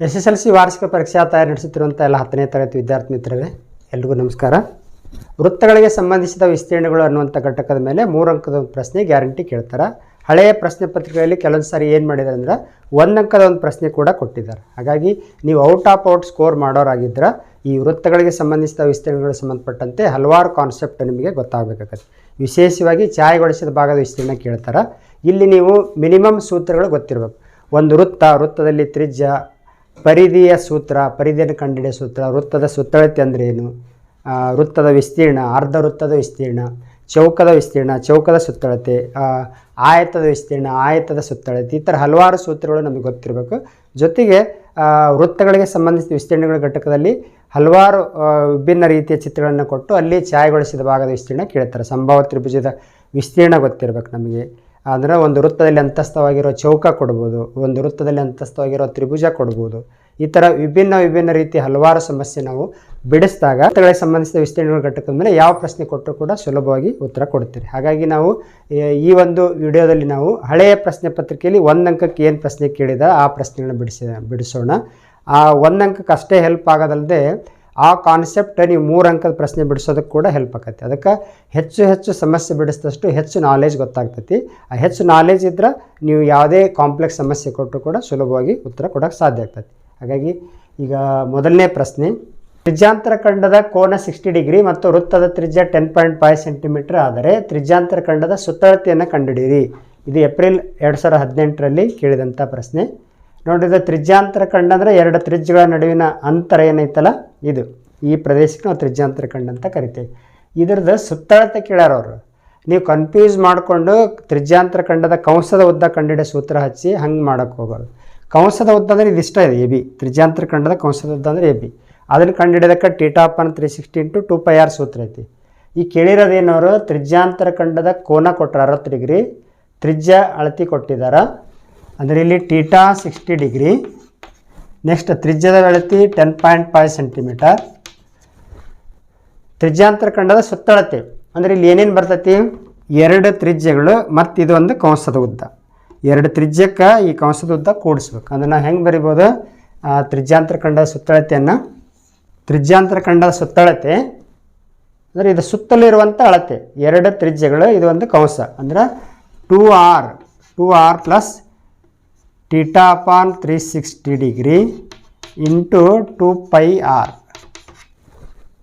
SSLC ವಾರ್ಷಿಕ ಪರೀಕ್ಷಾ ತಯಾರಿ ನಡೆಸುತ್ತಿರುವಂಥ ಎಲ್ಲ 10ನೇ ತರಗತಿ ವಿದ್ಯಾರ್ಥಿ ಮಿತ್ರರೇ ಎಲ್ಲರಿಗೂ ನಮಸ್ಕಾರ. ವೃತ್ತಗಳಿಗೆ ಸಂಬಂಧಿಸಿದ ವಿಸ್ತೀರ್ಣಗಳು ಅನ್ನುವಂಥ ಘಟಕದ ಮೇಲೆ 3 ಅಂಕದ ಒಂದು ಪ್ರಶ್ನೆ ಗ್ಯಾರಂಟಿ ಕೇಳ್ತಾರೆ. ಹಳೆಯ ಪ್ರಶ್ನೆ ಪತ್ರಿಕೆಯಲ್ಲಿ ಕೆಲವೊಂದು ಸಾರಿ ಏನು ಮಾಡಿದ್ದಾರೆ ಅಂದ್ರೆ 1 ಅಂಕದ ಒಂದು ಪ್ರಶ್ನೆ ಕೂಡ ಕೊಟ್ಟಿದ್ದಾರೆ. ಹಾಗಾಗಿ ನೀವು ಔಟ್ ಆಫ್ ಔಟ್ ಸ್ಕೋರ್ ಮಾಡೋರಾಗಿದ್ದರೆ ಈ ವೃತ್ತಗಳಿಗೆ ಸಂಬಂಧಿಸಿದ ವಿಸ್ತೀರ್ಣಗಳಿಗೆ ಸಂಬಂಧಪಟ್ಟಂತೆ ಹಲವಾರು ಕಾನ್ಸೆಪ್ಟ್ ನಿಮಗೆ ಗೊತ್ತಾಗಬೇಕಾಗತ್ತೆ. ವಿಶೇಷವಾಗಿ ಛಾಯೆಗೊಳಿಸಿದ ಭಾಗದ ವಿಸ್ತೀರ್ಣ ಕೇಳ್ತಾರೆ. ಇಲ್ಲಿ ನೀವು ಮಿನಿಮಮ್ ಸೂತ್ರಗಳು ಗೊತ್ತಿರಬೇಕು. ಒಂದು ವೃತ್ತದಲ್ಲಿ ತ್ರಿಜ್ಯ, ಪರಿಧಿಯ ಸೂತ್ರ, ಪರಿಧಿಯನ್ನು ಕಂಡುಹಿಡಿಯೋ ಸೂತ್ರ, ವೃತ್ತದ ಸುತ್ತಳತೆ ಅಂದರೆ ಏನು, ವೃತ್ತದ ವಿಸ್ತೀರ್ಣ, ಅರ್ಧ ವೃತ್ತದ ವಿಸ್ತೀರ್ಣ, ಚೌಕದ ವಿಸ್ತೀರ್ಣ, ಚೌಕದ ಸುತ್ತಳತೆ, ಆಯತದ ವಿಸ್ತೀರ್ಣ, ಆಯತದ ಸುತ್ತಳತೆ, ಈ ಥರ ಹಲವಾರು ಸೂತ್ರಗಳು ನಮಗೆ ಗೊತ್ತಿರಬೇಕು. ಜೊತೆಗೆ ವೃತ್ತಗಳಿಗೆ ಸಂಬಂಧಿಸಿದ ವಿಸ್ತೀರ್ಣಗಳ ಘಟಕದಲ್ಲಿ ಹಲವಾರು ವಿಭಿನ್ನ ರೀತಿಯ ಚಿತ್ರಗಳನ್ನು ಕೊಟ್ಟು ಅಲ್ಲಿ ಛಾಯೆಗೊಳಿಸಿದ ಭಾಗದ ವಿಸ್ತೀರ್ಣ ಕೇಳ್ತಾರೆ. ಸಂಭಾವ್ಯ ತ್ರಿಭುಜದ ವಿಸ್ತೀರ್ಣ ಗೊತ್ತಿರಬೇಕು ನಮಗೆ. ಅಂದರೆ ಒಂದು ವೃತ್ತದಲ್ಲಿ ಅಂತಸ್ಥವಾಗಿರೋ ಚೌಕ ಕೊಡ್ಬೋದು, ಒಂದು ವೃತ್ತದಲ್ಲಿ ಅಂತಸ್ಥವಾಗಿರೋ ತ್ರಿಭುಜ ಕೊಡ್ಬೋದು. ಈ ಥರ ವಿಭಿನ್ನ ರೀತಿಯ ಹಲವಾರು ಸಮಸ್ಯೆ ನಾವು ಬಿಡಿಸಿದಾಗ ವೃತ್ತಗಳಿಗೆ ಸಂಬಂಧಿಸಿದ ವಿಸ್ತೀರ್ಣಗಳ ಘಟಕದ ಮೇಲೆ ಯಾವ ಪ್ರಶ್ನೆ ಕೊಟ್ಟರು ಕೂಡ ಸುಲಭವಾಗಿ ಉತ್ತರ ಕೊಡ್ತೀರಿ. ಹಾಗಾಗಿ ನಾವು ಈ ಒಂದು ವಿಡಿಯೋದಲ್ಲಿ ನಾವು ಹಳೆಯ ಪ್ರಶ್ನೆ ಪತ್ರಿಕೆಯಲ್ಲಿ 1 ಅಂಕಕ್ಕೆ ಏನು ಪ್ರಶ್ನೆ ಕೇಳಿದ ಆ ಪ್ರಶ್ನೆಗಳನ್ನ ಬಿಡಿಸೋಣ. ಆ 1 ಅಂಕಕ್ಕೆ ಅಷ್ಟೇ ಹೆಲ್ಪ್ ಆಗೋದಲ್ಲದೆ ಆ ಕಾನ್ಸೆಪ್ಟ್ ನೀವು 3 ಅಂಕದ ಪ್ರಶ್ನೆ ಬಿಡಿಸೋದಕ್ಕೆ ಕೂಡ ಹೆಲ್ಪ್ ಆಕೈತಿ. ಅದಕ್ಕೆ ಹೆಚ್ಚು ಸಮಸ್ಯೆ ಬಿಡಿಸಿದಷ್ಟು ಹೆಚ್ಚು ನಾಲೆಜ್ ಗೊತ್ತಾಗ್ತೈತಿ. ಆ ಹೆಚ್ಚು ನಾಲೆಜ್ ಇದ್ದರೆ ನೀವು ಯಾವುದೇ ಕಾಂಪ್ಲೆಕ್ಸ್ ಸಮಸ್ಯೆ ಕೊಟ್ಟರು ಕೂಡ ಸುಲಭವಾಗಿ ಉತ್ತರ ಕೊಡೋಕ್ಕೆ ಸಾಧ್ಯ ಆಗ್ತೈತಿ. ಹಾಗಾಗಿ ಈಗ ಮೊದಲನೇ ಪ್ರಶ್ನೆ, ತ್ರಿಜ್ಯಾಂತರ ಖಂಡದ ಕೋನ 60 ಡಿಗ್ರಿ ಮತ್ತು ವೃತ್ತದ ತ್ರಿಜ್ಯ 10.5 ಸೆಂಟಿಮೀಟರ್ ಆದರೆ ತ್ರಿಜ್ಯಾಂತರ ಖಂಡದ ಸುತ್ತಳತೆಯನ್ನು ಕಂಡುಹಿಡಿಯಿರಿ. ಇದು ಏಪ್ರಿಲ್ 2018ರಲ್ಲಿ ಕೇಳಿದಂಥ ಪ್ರಶ್ನೆ. ನೋಡಿದ್ರೆ ತ್ರಿಜ್ಯಾಂತರ ಖಂಡ ಅಂದರೆ 2 ತ್ರಿಜ್ಯಗಳ ನಡುವಿನ ಅಂತರ ಏನೈತಲ್ಲ ಇದು, ಈ ಪ್ರದೇಶಕ್ಕೆ ನಾವು ತ್ರಿಜ್ಯಾಂತರ ಖಂಡ ಅಂತ ಕರಿತೇವೆ. ಇದರದ್ದು ಸುತ್ತಳತೆ ಕೇಳ್ಯಾರವರು. ನೀವು ಕನ್ಫ್ಯೂಸ್ ಮಾಡಿಕೊಂಡು ತ್ರಿಜ್ಯಾಂತರ ಖಂಡದ ಕಂಸದ ಉದ್ದ ಕಂಡುಹಿಡಿಯೋ ಸೂತ್ರ ಹಚ್ಚಿ ಹಂಗೆ ಮಾಡೋಕ್ಕೆ ಹೋಗೋದು. ಕಂಸದ ಉದ್ದ ಅಂದರೆ ಇದಿಷ್ಟ ಇದೆ AB. ತ್ರಿಜ್ಯಾಂತರ ಖಂಡದ ಕಂಸದ ಉದ್ದ ಅಂದರೆ AB. ಅದನ್ನು ಕಂಡುಹಿಡಿಯೋದಕ್ಕೆ θ/360 × 2πr ಸೂತ್ರ ಐತಿ. ಈ ಕೇಳಿರೋದೇನವರು ತ್ರಿಜ್ಯಾಂತರ ಖಂಡದ ಕೋನ ಕೊಟ್ಟರು 60 ಡಿಗ್ರಿ, ತ್ರಿಜ್ಯ ಅಳತಿ ಕೊಟ್ಟಿದ್ದಾರೆ. ಅಂದರೆ ಇಲ್ಲಿ θ 60 ಡಿಗ್ರಿ, ನೆಕ್ಸ್ಟ್ ತ್ರಿಜ್ಯದ ಅಳತಿ 10.5 ಸೆಂಟಿಮೀಟರ್, ತ್ರಿಜ್ಯಾಂತರ ಖಂಡದ ಸುತ್ತಳತೆ ಅಂದರೆ ಇಲ್ಲಿ ಏನೇನು ಬರ್ತೈತಿ, 2 ತ್ರಿಜ್ಯಗಳು ಮತ್ತು ಇದು ಒಂದು ಕಂಸದ ಉದ್ದ. 2 ತ್ರಿಜ್ಯಕ್ಕೆ ಈ ಕಂಸದ ಉದ್ದ ಕೂಡಿಸ್ಬೇಕು. ಅದನ್ನು ಹೆಂಗೆ ಬರಿಬೋದು, ತ್ರಿಜ್ಯಾಂತರ ಖಂಡದ ಸುತ್ತಳತೆಯನ್ನು, ತ್ರಿಜ್ಯಾಂತರ ಖಂಡದ ಸುತ್ತಳತೆ ಅಂದರೆ ಇದು ಸುತ್ತಲಿರುವಂಥ ಅಳತೆ, 2 ತ್ರಿಜ್ಯಗಳು, ಇದು ಒಂದು ಕಂಸ ಅಂದರೆ 2r plus θ/360 degree into 2πr.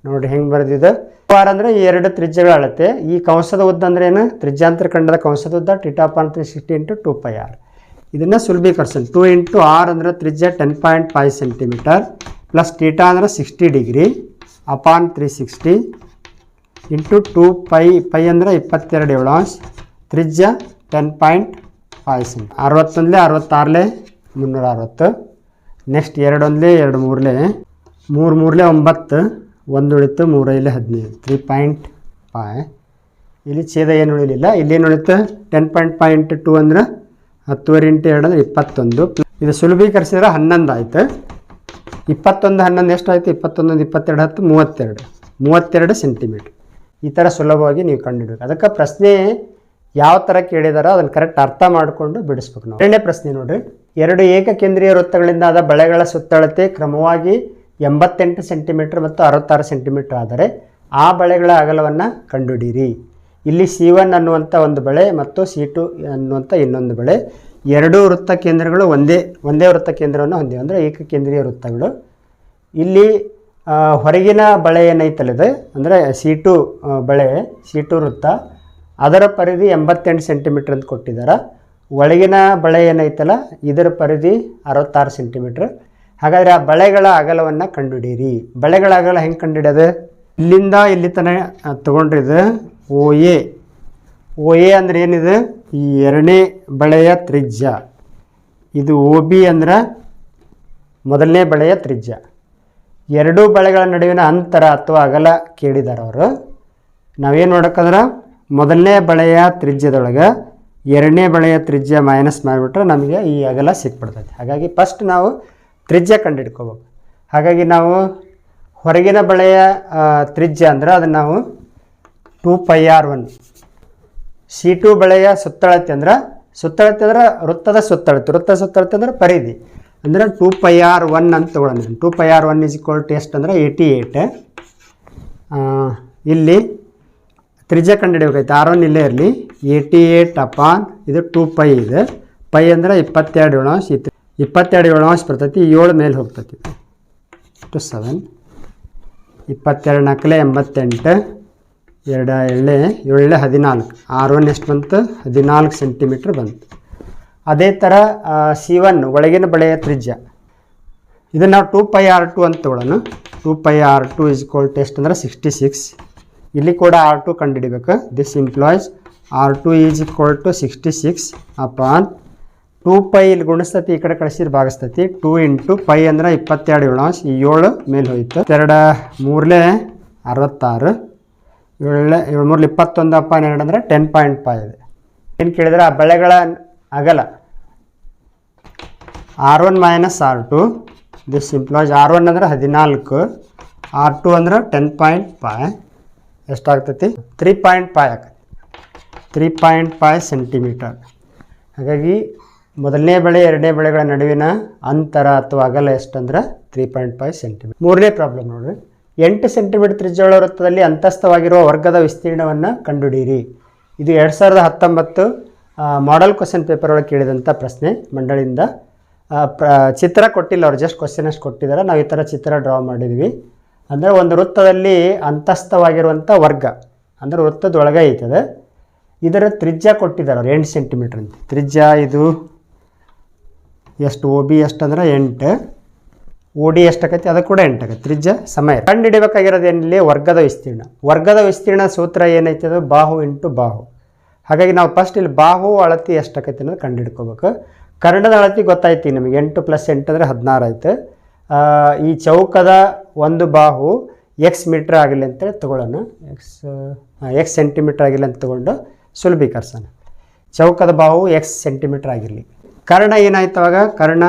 ನೋಡಿ ಹೆಂಗೆ ಬರೆದಿದೆ. r ಅಂದರೆ 2 ತ್ರಿಜ್ಯಗಳ ಅಳತೆ, ಈ ಕಂಸದ ಉದ್ದ ಅಂದರೆ ಏನು, ತ್ರಿಜ್ಯಾಂತರ ಖಂಡದ ಕಂಸದ ಉದ್ದ θ/360 ಇಂಟು 2πr. ಇದನ್ನು ಸುಲಭೀಕರಿಸೋಣ. 2 ಇಂಟು r ಅಂದರೆ ತ್ರಿಜ್ಯ 10.5 ಸೆಂಟಿಮೀಟರ್ ಪ್ಲಸ್ θ ಅಂದರೆ 60 ಡಿಗ್ರಿ ಅಪಾನ್ 360 ಇಂಟು 2π ಅಂದರೆ 22/7 ತ್ರಿಜ್ಯ 10.5 ಸೆಂಟಿ. 61 66 360. ನೆಕ್ಸ್ಟ್ 2 1 2 3 3 3 9, 1 ಉಳಿತು 3 5 15, 3.5. ಇಲ್ಲಿ ಛೇದ ಏನು ಉಳಿಲಿಲ್ಲ. ಇಲ್ಲೇನು ಉಳಿತು, 10.5 ಇಂಟು 2 ಅಂದರೆ 10 ಇಂಟು 2 ಅಂದರೆ 21. ಇದು ಸುಲಭೀಕರಿಸಿದ್ರೆ 11 ಆಯಿತು. 21 11 ಎಷ್ಟು ಆಯಿತು, 21 22 10 32 ಸೆಂಟಿಮೀಟ್ರ್. ಈ ಥರ ಸುಲಭವಾಗಿ ನೀವು ಕಂಡುಹಿಡಬೇಕು. ಅದಕ್ಕೆ ಪ್ರಶ್ನೆ ಯಾವ ಥರ ಕೇಳಿದಾರೋ ಅದನ್ನು ಕರೆಕ್ಟ್ ಅರ್ಥ ಮಾಡಿಕೊಂಡು ಬಿಡಿಸ್ಬೇಕು ನಾವು. ಎರಡನೇ ಪ್ರಶ್ನೆ ನೋಡಿರಿ, 2 ಏಕಕೇಂದ್ರೀಯ ವೃತ್ತಗಳಿಂದ ಆದ ಬಳೆಗಳ ಸುತ್ತಳತೆ ಕ್ರಮವಾಗಿ 88 ಸೆಂಟಿಮೀಟರ್ ಮತ್ತು 66 ಸೆಂಟಿಮೀಟರ್ ಆದರೆ ಆ ಬಳೆಗಳ ಅಗಲವನ್ನು ಕಂಡುಹಿಡಿಯಿರಿ. ಇಲ್ಲಿ C1 ಅನ್ನುವಂಥ ಒಂದು ಬಳೆ ಮತ್ತು C2 ಅನ್ನುವಂಥ ಇನ್ನೊಂದು ಬಳೆ, 2 ವೃತ್ತ ಕೇಂದ್ರಗಳು ಒಂದೇ ವೃತ್ತ ಕೇಂದ್ರವನ್ನು ಹೊಂದಿವೆ, ಅಂದರೆ ಏಕಕೇಂದ್ರೀಯ ವೃತ್ತಗಳು. ಇಲ್ಲಿ ಹೊರಗಿನ ಬಳೆ ಏನೈತಲ್ಲಿದೆ ಅಂದರೆ C2 ಬಳೆ, C2 ವೃತ್ತ, ಅದರ ಪರಿಧಿ 88 ಸೆಂಟಿಮೀಟ್ರ್ ಅಂತ ಕೊಟ್ಟಿದ್ದಾರೆ. ಒಳಗಿನ ಬಳೆ ಏನೈತಲ್ಲ ಇದರ ಪರಿಧಿ 66 ಸೆಂಟಿಮೀಟ್ರ್. ಹಾಗಾದರೆ ಆ ಬಳೆಗಳ ಅಗಲವನ್ನು ಕಂಡುಹಿಡಿಯಿರಿ. ಬಳೆಗಳ ಅಗಲ ಹೆಂಗೆ ಕಂಡುಹಿಡಿಯೋದು, ಇಲ್ಲಿಂದ ಇಲ್ಲಿ ತನಕ ತೊಗೊಂಡ್ರಿದು OA ಅಂದರೆ ಏನಿದೆ, ಈ 2ನೇ ಬಳೆಯ ತ್ರಿಜ್ಯ. ಇದು OB ಅಂದ್ರೆ ಮೊದಲನೇ ಬಳೆಯ ತ್ರಿಜ್ಯ. 2 ಬಳೆಗಳ ನಡುವಿನ ಅಂತರ ಅಥವಾ ಅಗಲ ಕೇಳಿದ್ದಾರೆ ಅವರು. ನಾವೇನು ನೋಡೋಕ್ಕಂದ್ರೆ ಮೊದಲನೇ ಬಳೆಯ ತ್ರಿಜ್ಯದೊಳಗೆ 2ನೇ ಬಳೆಯ ತ್ರಿಜ್ಯ ಮೈನಸ್ ಮಾಡಿಬಿಟ್ರೆ ನಮಗೆ ಈ ಅಗಲ ಸಿಕ್ಬಿಡ್ತೈತೆ. ಹಾಗಾಗಿ ಫಸ್ಟ್ ನಾವು ತ್ರಿಜ್ಯ ಕಂಡುಹಿಡ್ಕೋಬೇಕು. ಹಾಗಾಗಿ ನಾವು ಹೊರಗಿನ ಬಳೆಯ ತ್ರಿಜ್ಯ ಅಂದರೆ ಅದನ್ನು ನಾವು 2πr1. C2 ಬಳೆಯ ಸುತ್ತಳತೆ ಅಂದ್ರೆ ವೃತ್ತದ ಸುತ್ತಳತೆ, ವೃತ್ತ ಸುತ್ತಳತೆ ಅಂದರೆ ಪರಿಧಿ. ಅಂದರೆ 2πr1 ಅಂತ ತೊಗೊಳ್ಳೋಣ. 2πr1 ಎಷ್ಟು ಅಂದರೆ 88. ಇಲ್ಲಿ ತ್ರಿಜ್ಯ ಕಂಡುಹಿಡಿಯಬೇಕಾಯ್ತು. R1 ಇಲ್ಲೇ ಇರಲಿ. 88 ಅಪಾನ್ ಇದು 2π ಇದೆ. ಪೈ ಅಂದರೆ 22 22 ಬರ್ತೈತಿ. 7 ಮೇಲೆ ಹೋಗ್ತೈತಿ. 7 22 4 88 2 7 14. R1 ಎಷ್ಟು ಬಂತು? 14 ಸೆಂಟಿಮೀಟ್ರ್ ಬಂತು. ಅದೇ ಥರ C1 ಒಳಗಿನ ಬಳೆಯ ತ್ರಿಜ್ಯ, ಇದನ್ನು ನಾವು 2πr2 ಅಂತ ತೊಗೊಳ್ಳೋಣ. 2πr2 ಎಷ್ಟು ಅಂದರೆ 66. ಇಲ್ಲಿ ಕೂಡ R2 ಕಂಡುಹಿಡಿಬೇಕು. ದಿಸ್ ಇಂಪ್ಲಾಯ್ಸ್ R2 66 ಅಪಾನ್ 2π ಇಲ್ಲಿ ಗುಣಿಸ್ತತಿ, ಈ ಕಡೆ ಕಳಿಸಿದ್ರೆ ಭಾಗಿಸ್ತತಿ. 2 ಇಂಟು ಪೈ ಅಂದರೆ 22 ಈ 7 ಮೇಲೆ ಹೋಯ್ತು. 2 3 66 7 7 21 ಅಪಾನ್ 2 ಅಂದರೆ 10.5 ಇದೆ. ಏನು ಕೇಳಿದ್ರೆ ಆ ಬಳೆಗಳ ಅಗಲ R1 minus R2. This implies R1 ಅಂದರೆ 14, R2 ಅಂದರೆ 10.5 ಎಷ್ಟಾಗ್ತೈತಿ? 3.5 ಆಗ್ತೈತಿ. 3.5 ಸೆಂಟಿಮೀಟರ್. ಹಾಗಾಗಿ ಮೊದಲನೇ ಬೆಳೆ ಎರಡನೇ ಬೆಳೆಗಳ ನಡುವಿನ ಅಂತರ ಅಥವಾ ಅಗಲ ಎಷ್ಟಂದ್ರೆ 3.5 ಸೆಂಟಿಮೀಟರ್. ಮೂರನೇ ಪ್ರಾಬ್ಲಮ್ ನೋಡ್ರಿ. 8 ಸೆಂಟಿಮೀಟರ್ ತ್ರಿಜ್ಯಗಳ ವೃತ್ತದಲ್ಲಿ ಅಂತಸ್ಥವಾಗಿರುವ ವರ್ಗದ ವಿಸ್ತೀರ್ಣವನ್ನು ಕಂಡುಹಿಡಿಯಿರಿ. ಇದು 2019 ಮಾಡೆಲ್ ಕ್ವಶನ್ ಪೇಪರ್ ಒಳಗೆ ಕೇಳಿದಂಥ ಪ್ರಶ್ನೆ ಮಂಡಳಿಯಿಂದ. ಚಿತ್ರ ಕೊಟ್ಟಿಲ್ಲ, ಅವ್ರು ಜಸ್ಟ್ ಕ್ವಶನ್ ಅಷ್ಟು ಕೊಟ್ಟಿದ್ದಾರೆ. ನಾವು ಈ ಥರ ಚಿತ್ರ ಡ್ರಾ ಮಾಡಿದ್ವಿ. ಅಂದರೆ ಒಂದು ವೃತ್ತದಲ್ಲಿ ಅಂತಸ್ಥವಾಗಿರುವಂಥ ವರ್ಗ ಅಂದರೆ ವೃತ್ತದೊಳಗೆ ಐತದೆ. ಇದರ ತ್ರಿಜ್ಯ ಕೊಟ್ಟಿದ್ದಾರೆ ಅವ್ರು 8 ಸೆಂಟಿಮೀಟ್ರ್ ಅಂತ. ತ್ರಿಜ್ಯ ಇದು ಎಷ್ಟು? OB ಎಷ್ಟು ಅಂದ್ರೆ 8, OD ಎಷ್ಟಾಗೈತಿ? ಅದು ಕೂಡ 8 ಆಗೈತಿ. ತ್ರಿಜ್ಯ ಸಮಯ ಕಂಡು ಹಿಡಿಬೇಕಾಗಿರೋದು ಏನಿಲ್ಲ, ವರ್ಗದ ವಿಸ್ತೀರ್ಣ. ವರ್ಗದ ವಿಸ್ತೀರ್ಣ ಸೂತ್ರ ಏನೈತೆ? ಅದು ಬಾಹು ಇಂಟು ಬಾಹು. ಹಾಗಾಗಿ ನಾವು ಫಸ್ಟ್ ಇಲ್ಲಿ ಬಾಹು ಅಳತಿ ಎಷ್ಟಾಗೈತಿ ಅನ್ನೋದು ಕಂಡು ಹಿಡ್ಕೋಬೇಕು. ಕರ್ಣದ ಅಳತಿ ಗೊತ್ತಾಯ್ತಿ ನಿಮಗೆ. 8 + 8 ಅಂದರೆ 16 ಆಯ್ತು. ಈ ಚೌಕದ ಒಂದು ಬಾಹು ಎಕ್ಸ್ ಮೀಟ್ರ್ ಆಗಿಲ್ಲ ಅಂತೇಳಿ ತೊಗೊಳ್ಳೋಣ. ಎಕ್ಸ್ ಸೆಂಟಿಮೀಟ್ರ್ ಆಗಿಲ್ಲ ಅಂತ ತೊಗೊಂಡು ಸುಲಭೀಕರಿಸೋಣ. ಚೌಕದ ಬಾಹು ಎಕ್ಸ್ ಸೆಂಟಿಮೀಟ್ರ್ ಆಗಿರಲಿ. ಕರ್ಣ ಏನಾಯ್ತು ಅವಾಗ? ಕರ್ಣ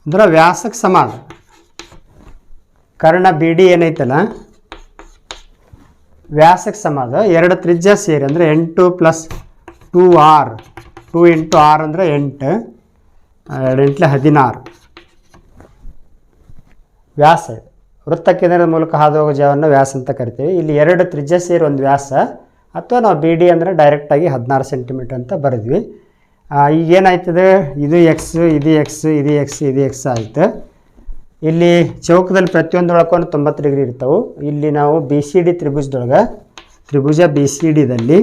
ಅಂದ್ರೆ ವ್ಯಾಸಕ್ಕೆ ಸಮಾನ. ಕರ್ಣ BD ಏನೈತಲ್ಲ ವ್ಯಾಸಕ್ಕೆ ಸಮಾನ. ಎರಡು ತ್ರಿಜ್ಯ ಸೇರಿ ಅಂದರೆ 8 + 2r. 2 ಇಂಟು r ಅಂದರೆ 8, 2 8 16 ವ್ಯಾಸ. ವೃತ್ತ ಕೇಂದ್ರದ ಮೂಲಕ ಹಾದು ಹೋಗೋ ಜಾಗವನ್ನು ವ್ಯಾಸ ಅಂತ ಕರಿತೀವಿ. ಇಲ್ಲಿ ಎರಡು ತ್ರಿಜ್ಯ ಸೇರಿ ಒಂದು ವ್ಯಾಸ, ಅಥವಾ ನಾವು BD ಅಂದರೆ ಡೈರೆಕ್ಟಾಗಿ 16 ಸೆಂಟಿಮೀಟ್ರ್ ಅಂತ ಬರೆದ್ವಿ. ಈಗ ಏನಾಯ್ತದೆ? ಇದು ಎಕ್ಸ್, ಇದು ಎಕ್ಸ್, ಇದು ಎಕ್ಸ್, ಇದು ಎಕ್ಸ್ ಆಯಿತು. ಇಲ್ಲಿ ಚೌಕದಲ್ಲಿ ಪ್ರತಿಯೊಂದೊಳಗೂ 90 ಡಿಗ್ರಿ ಇರ್ತಾವೆ. ಇಲ್ಲಿ ನಾವು BCD ತ್ರಿಭುಜದೊಳಗೆ ತ್ರಿಭುಜ BCDದಲ್ಲಿ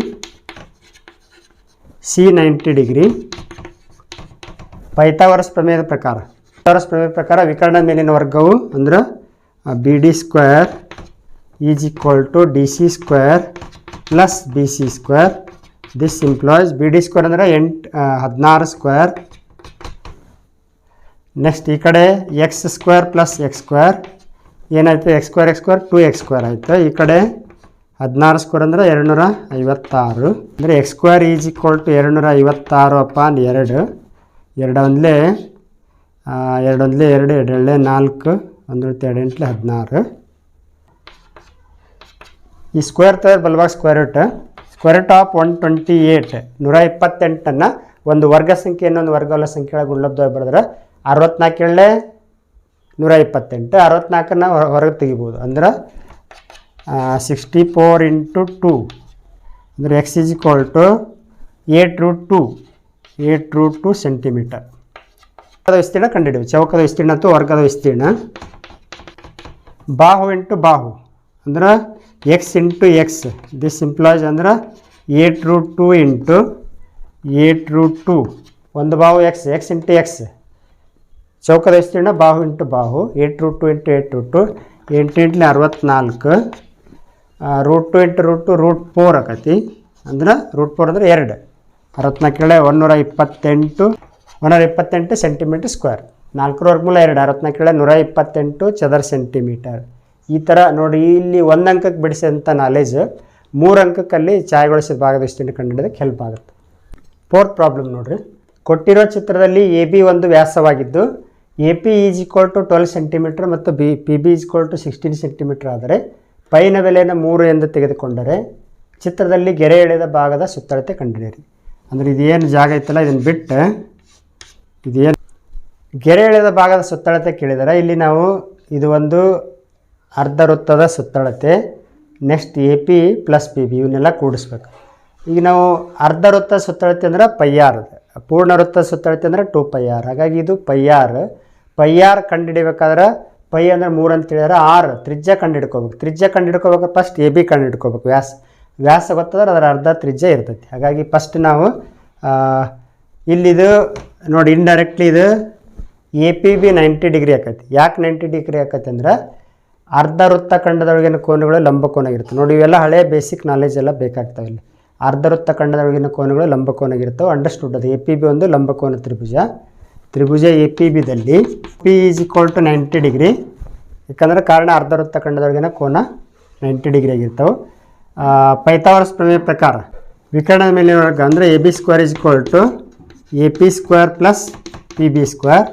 C 90 ಡಿಗ್ರಿ. ಪೈಥಾಗರಸ್ ಪ್ರಮೇಯದ ಪ್ರಕಾರ ವಿಕರ್ಣ ಮೇಲಿನ ವರ್ಗವು ಅಂದ್ರೆ BD² = DC² + BC². This implies BD² ಅಂದರೆ 16². ನೆಕ್ಸ್ಟ್ ಈ ಕಡೆ x² + x² ಏನಾಯ್ತು? x² 2x² ಆಯಿತು. ಈ ಕಡೆ 16² ಅಂದರೆ 256. ಅಂದರೆ x² = 256 ಅಪಾನ್ 2. 2 ಒಂದಲೇ 2 2 4, 1 2 8 16. ಈ ಸ್ಕ್ವೇರ್ ತೆಗೆದು ಬಲಭಾಗ ಸ್ಕ್ವೇರ್ ರೂಟ್ ಆಫ್ 128 128 ಒಂದು ವರ್ಗ ಸಂಖ್ಯೆ ಇನ್ನೊಂದು ವರ್ಗವಲ್ಲ ಸಂಖ್ಯೆಗಳ ಗುಣಲಬ್ಧವಾಗಿ ಬರೆದ್ರೆ 64 128. 64 ಹೊರಗೆ ತೆಗಿಬೋದು. ಅಂದ್ರೆ 64 × 2 ಅಂದರೆ x = 8√2 ಸೆಂಟಿಮೀಟರ್. ವಿಸ್ತೀರ್ಣ ಕಂಡುಹಿಡಿಯುವ. ಚೌಕದ ವಿಸ್ತೀರ್ಣ ಅಥವಾ ವರ್ಗದ ವಿಸ್ತೀರ್ಣ. ಬಾಹು ಇಂಟು ಬಾಹು ಅಂದ್ರೆ x × x. ದಿಸ್ ಇಂಪ್ಲಾಯ್ಸ್ ಅಂದ್ರೆ 8√2 × 8√2. ಒಂದು ಬಾಹು x × x. ಚೌಕದ ವಿಸ್ತೀರ್ಣ ಬಾಹು ಇಂಟು ಬಾಹು 8√2 × 8√2. 8 × 64. √2 × √4 ಆಕತಿ. ಅಂದ್ರೆ √4 ಅಂದರೆ 2. 64 128 ಸೆಂಟಿಮೀಟರ್ ಸ್ಕ್ವೇರ್. 4 ವರ್ಗಮೂಲ 2. 64 128 ಚದರ ಸೆಂಟಿಮೀಟರ್. ಈ ಥರ ನೋಡಿ, ಇಲ್ಲಿ 1 ಅಂಕಕ್ಕೆ ಬಿಡಿಸಿದಂಥ ನಾಲೆಜ್ 3 ಅಂಕಕ್ಕಲ್ಲಿ ಛಾಯೆಗೊಳಿಸಿದ ಭಾಗದ ವಿಸ್ತೀರ್ಣ ಕಂಡುಹಿಡಿಯೋದಕ್ಕೆ ಹೆಲ್ಪ್ ಆಗುತ್ತೆ. 4th ಪ್ರಾಬ್ಲಮ್ ನೋಡಿರಿ. ಕೊಟ್ಟಿರೋ ಚಿತ್ರದಲ್ಲಿ AB ಒಂದು ವ್ಯಾಸವಾಗಿದ್ದು AP = 12 ಸೆಂಟಿಮೀಟರ್ ಮತ್ತು PB = 16 ಸೆಂಟಿಮೀಟರ್ ಆದರೆ ಪೈನ ಬೆಲೆಯನ್ನು 3 ಎಂದು ತೆಗೆದುಕೊಂಡರೆ ಚಿತ್ರದಲ್ಲಿ ಗೆರೆ ಎಳೆದ ಭಾಗದ ಸುತ್ತಳತೆ ಕಂಡುಹಿಡಿಯಿರಿ. ಅಂದರೆ ಇದೇನು ಜಾಗ ಐತಲ್ಲ ಇದನ್ನು ಬಿಟ್ಟು ಇದೇನು ಗೆರೆ ಎಳೆದ ಭಾಗದ ಸುತ್ತಳತೆ ಕೇಳಿದರೆ ಇಲ್ಲಿ ನಾವು ಇದು ಒಂದು ಅರ್ಧ ವೃತ್ತದ ಸುತ್ತಳತೆ, next a p plus P b ಇವನ್ನೆಲ್ಲ ಕೂಡಿಸ್ಬೇಕು. ಈಗ ನಾವು ಅರ್ಧ ವೃತ್ತ ಸುತ್ತಳತೆ ಅಂದ್ರೆ ಪೈ ಆರ್, ಪೂರ್ಣ ವೃತ್ತ ಸುತ್ತಳತೆ ಅಂದರೆ 2πr. ಹಾಗಾಗಿ ಇದು ಪೈ ಆರ್ ಕಂಡುಹಿಡಿಬೇಕಾದ್ರೆ ಪೈ ಅಂದರೆ 3 ಅಂತ ಹೇಳಿದ್ರೆ ಆರ್ ತ್ರಿಜ್ಯ ಕಂಡುಹಿಡ್ಕೋಬೇಕು. ತ್ರಿಜ್ಯ ಕಂಡುಹಿಡ್ಕೋಬೇಕು ಫಸ್ಟ್ ಎ ಬಿ ಕಂಡುಹಿಡ್ಕೋಬೇಕು. ವ್ಯಾಸ ಗೊತ್ತಾದ್ರೆ ಅದರ ಅರ್ಧ ತ್ರಿಜ್ಯ ಇರ್ತೈತಿ. ಹಾಗಾಗಿ ಫಸ್ಟ್ ನಾವು ಇಲ್ಲಿದು ನೋಡಿ ಇಂಡೈರೆಕ್ಟ್ಲಿ ಇದು ಎ ಪಿ ಬಿ 90 ಡಿಗ್ರಿ ಆಕೈತಿ. ಯಾಕೆ 90 ಡಿಗ್ರಿ ಆಕೈತಿ ಅಂದ್ರೆ ಅರ್ಧ ವೃತ್ತ ಖಂಡದೊಳಗಿನ ಕೋನಗಳು ಲಂಬಕೋನಾಗಿರ್ತವೆ. ನೋಡಿ ಇವೆಲ್ಲ ಹಳೆ ಬೇಸಿಕ್ ನಾಲೆಜ್ ಎಲ್ಲ ಬೇಕಾಗ್ತವೆ. ಇಲ್ಲಿ ಅರ್ಧ ವೃತ್ತ ಖಂಡದೊಳಗಿನ ಕೋನಗಳು ಲಂಬಕೋನಾಗಿರ್ತವೆ. ಅಂಡರ್ಸ್ಟುಡ್. ಅದು ಎ ಪಿ ಬಿ ಒಂದು ಲಂಬಕೋನ ತ್ರಿಭುಜ ಎ ಪಿ ಬಿದಲ್ಲಿ p is equal to 90 degree. ಯಾಕಂದ್ರೆ ಕಾರಣ ಅರ್ಧ ವೃತ್ತ ಖಂಡದೊಳಗಿನ ಕೋನ 90 ಡಿಗ್ರಿ ಆಗಿರ್ತವೆ. ಪೈಥಾಗರಸ್ ಪ್ರಮೇಯ ಪ್ರಕಾರ ವಿಕರ್ಣದ ಮೇಲೆ ಅಂದರೆ A B square is equal to A P square plus P B square.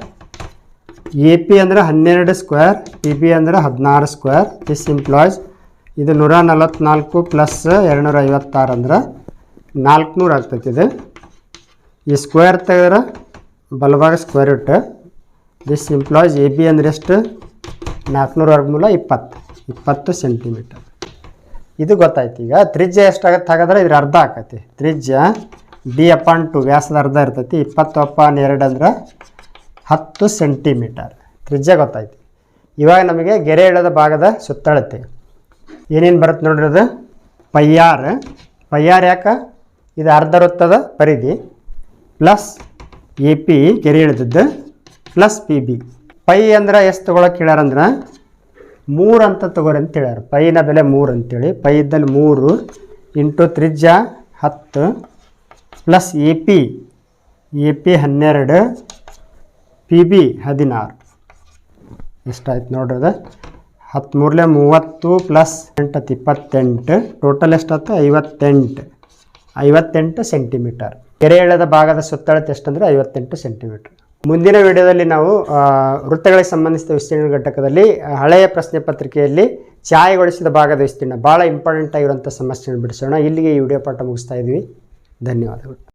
A P ಅಂದರೆ 12 ಸ್ಕ್ವೇರ್, ಪಿ ಬಿ ಅಂದರೆ 16 ಸ್ಕ್ವೇರ್. ದಿಸ್ ಇಂಪ್ಲಾಯ್ಸ್ ಇದು 144 ಪ್ಲಸ್ 256 ಅಂದ್ರೆ 400 ಆಗ್ತೈತಿ. ಇದು ಈ ಸ್ಕ್ವೇರ್ ತೆಗೆದ್ರೆ ಬಲಭಾಗ square root. This implies a b ಅಂದರೆ ಎಷ್ಟು 400 ವರ್ಗಮೂಲ 20 ಸೆಂಟಿಮೀಟರ್. ಇದು ಗೊತ್ತಾಯ್ತು. ಈಗ ತ್ರಿಜ್ಯ ಎಷ್ಟಾಗತ್ತೆ ಹಾಗಾದ್ರೆ ಇದ್ರ ಅರ್ಧ ಆಕೈತಿ. ತ್ರಿಜ್ಯ d/2 ವ್ಯಾಸದ ಅರ್ಧ ಇರ್ತೈತಿ. 20/2 ಅಂದ್ರೆ 10 ಸೆಂಟಿಮೀಟರ್ ತ್ರಿಜ್ಯ ಗೊತ್ತಾಯ್ತು. ಇವಾಗ ನಮಗೆ ಗೆರೆ ಎಳೆದ ಭಾಗದ ಸುತ್ತಳತೆ ಏನೇನು ಬರುತ್ತೆ ನೋಡ್ರಿ. ಅದು ಪೈ ಆರ್ ಯಾಕೆ ಇದು ಅರ್ಧ ವೃತ್ತದ ಪರಿಧಿ ಪ್ಲಸ್ ಎ ಪಿ ಗೆರೆ ಎಳೆದದ್ದು ಪ್ಲಸ್ ಪಿ ಬಿ. ಪೈ ಅಂದ್ರೆ ಎಷ್ಟು ತೊಗೊಳಕ್ಕೆ ಹೇಳ್ಯಾರಂದ್ರೆ 3 ಅಂತ ತೊಗೊರಿ ಅಂತ ಹೇಳ್ಯಾರ. ಪೈನ ಬೆಲೆ 3 ಅಂತೇಳಿ. ಪೈ ಇದ್ದಲ್ಲಿ 3 ಇಂಟು ತ್ರಿಜ್ಯ 10 plus A P 12 P B 16. ಎಷ್ಟಾಯ್ತು ನೋಡ್ರಿ. ಅದು 13 30 ಪ್ಲಸ್ 8 28. ಟೋಟಲ್ ಎಷ್ಟಾಯ್ತು 58 ಸೆಂಟಿಮೀಟರ್. ಗೆರೆ ಎಳೆದ ಭಾಗದ ಸುತ್ತಳತೆ ಎಷ್ಟಂದರೆ 58 ಸೆಂಟಿಮೀಟರ್. ಮುಂದಿನ ವಿಡಿಯೋದಲ್ಲಿ ನಾವು ವೃತ್ತಗಳಿಗೆ ಸಂಬಂಧಿಸಿದ ವಿಸ್ತೀರ್ಣ ಘಟಕದಲ್ಲಿ ಹಳೆಯ ಪ್ರಶ್ನೆ ಪತ್ರಿಕೆಯಲ್ಲಿ ಛಾಯೆಗೊಳಿಸಿದ ಭಾಗದ ವಿಸ್ತೀರ್ಣ ಭಾಳ ಇಂಪಾರ್ಟೆಂಟ್ ಆಗಿರುವಂಥ ಸಮಸ್ಯೆಯನ್ನು ಬಿಡಿಸೋಣ. ಇಲ್ಲಿಗೆ ಈ ವಿಡಿಯೋ ಪಾಠ ಮುಗಿಸ್ತಾ ಇದ್ವಿ. ಧನ್ಯವಾದಗಳು.